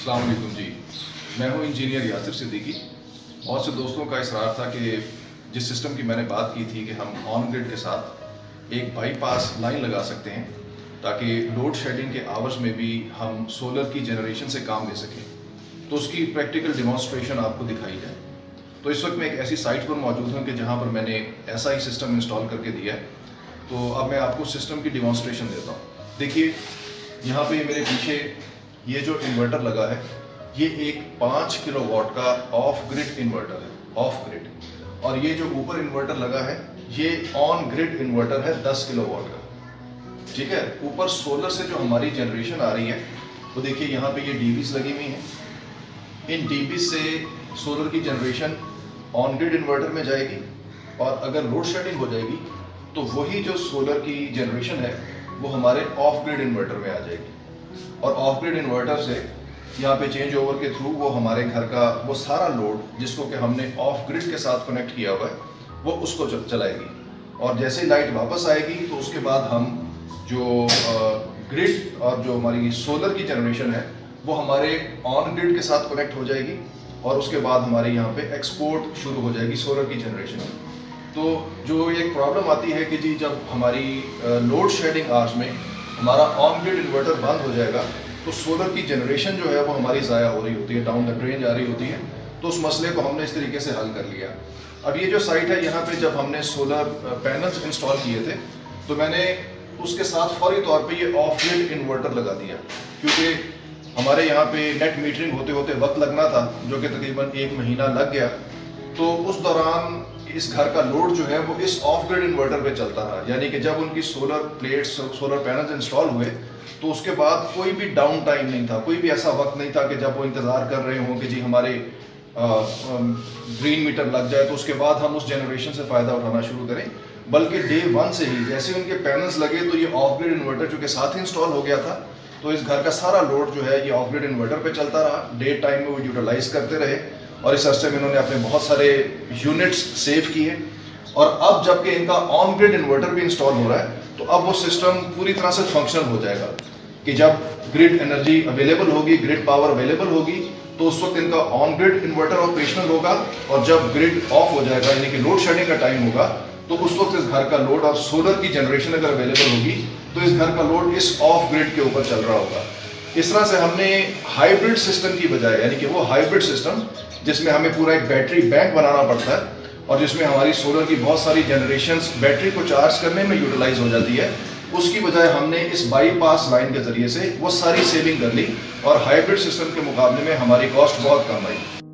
अस्सलाम वालेकुम जी, मैं हूं इंजीनियर यासिर सिद्दीकी। बहुत से दोस्तों का इसरार था कि जिस सिस्टम की मैंने बात की थी कि हम ऑन ग्रिड के साथ एक बाईपास लाइन लगा सकते हैं ताकि लोड शेडिंग के आवर्स में भी हम सोलर की जनरेशन से काम ले सकें, तो उसकी प्रैक्टिकल डिमॉन्स्ट्रेशन आपको दिखाई जाए। तो इस वक्त मैं एक ऐसी साइट पर मौजूद हूँ कि जहाँ पर मैंने ऐसा ही सिस्टम इंस्टॉल करके दिया है। तो अब मैं आपको सिस्टम की डिमॉन्स्ट्रेशन देता हूँ। देखिए, यहाँ पे मेरे पीछे ये जो इन्वर्टर लगा है, ये एक 5 किलोवाट का ऑफ ग्रिड इन्वर्टर है, ऑफ ग्रिड। और ये जो ऊपर इन्वर्टर लगा है, ये ऑन ग्रिड इन्वर्टर है 10 किलोवाट का। ठीक है, ऊपर सोलर से जो हमारी जनरेशन आ रही है, वो देखिए यहाँ पे ये डीबीज लगी हुई हैं। इन डीबीज से सोलर की जनरेशन ऑन ग्रिड इन्वर्टर में जाएगी, और अगर लोड शेडिंग हो जाएगी तो वही जो सोलर की जनरेशन है वो हमारे ऑफ ग्रिड इन्वर्टर में आ जाएगी। और ऑफ ग्रिड इन्वर्टर से यहाँ पे चेंज ओवर के थ्रू वो हमारे घर का वो सारा लोड जिसको कि हमने ऑफ ग्रिड के साथ कनेक्ट किया हुआ है, वो उसको चलाएगी। और जैसे ही लाइट वापस आएगी तो उसके बाद हम जो ग्रिड और जो हमारी सोलर की जनरेशन है वो हमारे ऑन ग्रिड के साथ कनेक्ट हो जाएगी, और उसके बाद हमारे यहाँ पे एक्सपोर्ट शुरू हो जाएगी सोलर की जनरेशन। तो जो एक प्रॉब्लम आती है कि जी जब हमारी लोड शेडिंग आवर्स में हमारा ऑन ग्रिड इन्वर्टर बंद हो जाएगा तो सोलर की जनरेशन जो है वो हमारी ज़ाया हो रही होती है, डाउन द ड्रेन जा रही होती है। तो उस मसले को हमने इस तरीके से हल कर लिया। अब ये जो साइट है, यहाँ पे जब हमने सोलर पैनल्स इंस्टॉल किए थे तो मैंने उसके साथ फौरी तौर पे ये ऑफ ग्रिड इन्वर्टर लगा दिया, क्योंकि हमारे यहाँ पे नेट मीटरिंग होते होते वक्त लगना था, जो कि तकरीबन 1 महीना लग गया। तो उस दौरान इस घर का लोड जो है वो इस ऑफ ग्रिड इन्वर्टर पे चलता रहा। यानी कि जब उनकी solar plates, solar panels install हुए तो उसके बाद कोई भी डाउन टाइम नहीं था, कोई भी ऐसा वक्त नहीं था कि जब वो इंतज़ार कर रहे हों कि जी हमारे ग्रीन मीटर लग जाए तो उसके बाद हम उस जनरेशन से फ़ायदा उठाना शुरू करें। बल्कि डे 1 से ही जैसे उनके पैनल्स लगे तो ये ऑफ ग्रिड इन्वर्टर जो कि साथ ही इंस्टॉल हो गया था, तो इस घर का सारा लोड जो है ये ऑफ ग्रिड इन्वर्टर पे चलता रहा। डे टाइम में वो यूटिलाइज करते रहे, और इस अरसे में इन्होंने अपने बहुत सारे यूनिट्स सेव किए। और अब जबकि इनका ऑन ग्रिड इन्वर्टर भी इंस्टॉल हो रहा है, तो अब वो सिस्टम पूरी तरह से फंक्शनल हो जाएगा कि जब ग्रिड एनर्जी अवेलेबल होगी, ग्रिड पावर अवेलेबल होगी, तो उस वक्त इनका ऑन ग्रिड इन्वर्टर ऑपरेशनल होगा। और जब ग्रिड ऑफ हो जाएगा, यानी कि लोड शेडिंग का टाइम होगा, तो उस वक्त इस घर का लोड और सोलर की जनरेशन अगर अवेलेबल होगी तो इस घर का लोड इस ऑफ ग्रिड के ऊपर चल रहा होगा। इस तरह से हमने हाइब्रिड सिस्टम की बजाय, यानी कि वो हाइब्रिड सिस्टम जिसमें हमें पूरा एक बैटरी बैंक बनाना पड़ता है और जिसमें हमारी सोलर की बहुत सारी जनरेशंस बैटरी को चार्ज करने में यूटिलाइज हो जाती है, उसकी बजाय हमने इस बाईपास लाइन के जरिए से वो सारी सेविंग कर ली, और हाइब्रिड सिस्टम के मुकाबले में हमारी कॉस्ट बहुत कम आई।